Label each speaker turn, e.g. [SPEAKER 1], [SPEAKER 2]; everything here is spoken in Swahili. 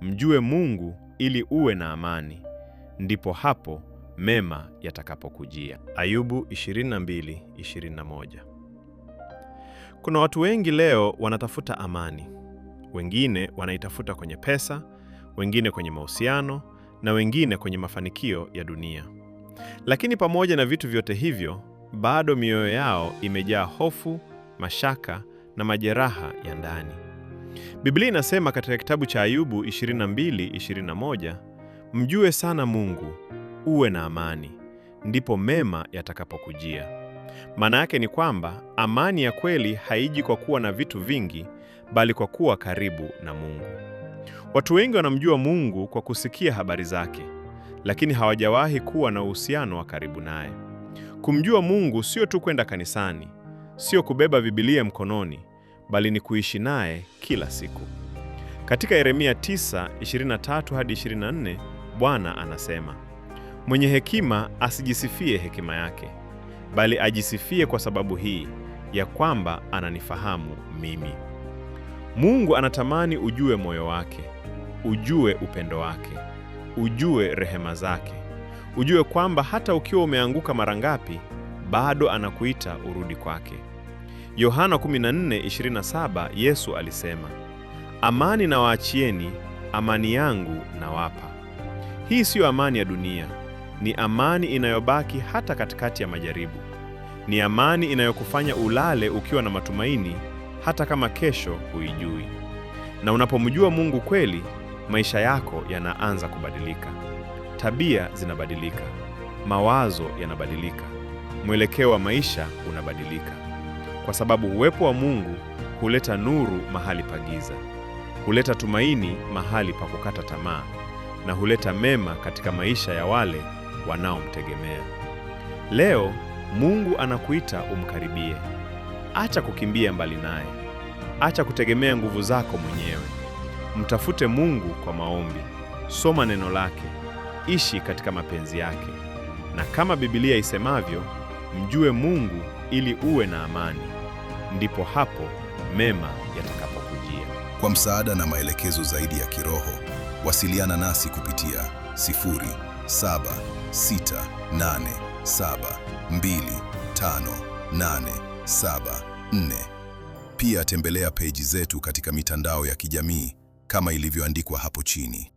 [SPEAKER 1] mjue Mungu ili uwe na amani, ndipo hapo mema yatakapokujia. Ayubu 22:21. Kuna watu wengi leo wanatafuta amani. Wengine wanaitafuta kwenye pesa, wengine kwenye mahusiano, na wengine kwenye mafanikio ya dunia. Lakini pamoja na vitu vyote hivyo, bado mioyo yao imejaa hofu, mashaka na majeraha ya ndani. Biblia inasema katika kitabu cha Ayubu 22:21, mjue sana Mungu, uwe na amani, ndipo mema yatakapokujia. Maana yake ni kwamba amani ya kweli haiji kwa kuwa na vitu vingi, bali kwa kuwa karibu na Mungu. Watu wengi wanamjua Mungu kwa kusikia habari zake, lakini hawajawahi kuwa na uhusiano wa karibu naye. Kumjua Mungu sio tu kwenda kanisani, sio kubeba Biblia mkononi, bali ni kuishi naye kila siku. Katika Yeremia 9:23-24, Bwana anasema, mwenye hekima asijisifie hekima yake, bali ajisifie kwa sababu hii ya kwamba ananifahamu mimi. Mungu anatamani ujue moyo wake, ujue upendo wake, ujue rehema zake, ujue kwamba hata ukiwa umeanguka mara ngapi, bado anakuita urudi kwake. Yohana 14:27, Yesu alisema, amani na waachieni, amani yangu nawapa. Hii siyo amani ya dunia, ni amani inayobaki hata katikati ya majaribu. Ni amani inayokufanya ulale ukiwa na matumaini, hata kama kesho huijui. Na unapomjua Mungu kweli, maisha yako yanaanza kubadilika. Tabia zinabadilika, mawazo yanabadilika, mwelekeo wa maisha unabadilika. Kwa sababu uwepo wa Mungu huleta nuru mahali pa giza, huleta tumaini mahali pa kukata tamaa, na huleta mema katika maisha ya wale wanaomtegemea. Leo Mungu anakuita umkaribie. Acha kukimbia mbali naye. Acha kutegemea nguvu zako mwenyewe. Mtafute Mungu kwa maombi. Soma neno lake. Ishi katika mapenzi yake. Na kama Biblia isemavyo, mjue Mungu ili uwe na amani, ndipo hapo mema yatakapokujia.
[SPEAKER 2] Kwa msaada na maelekezo zaidi ya kiroho, wasiliana nasi kupitia 0768725874. Pia tembelea peji zetu katika mitandao ya kijamii kama ilivyoandikwa hapo chini.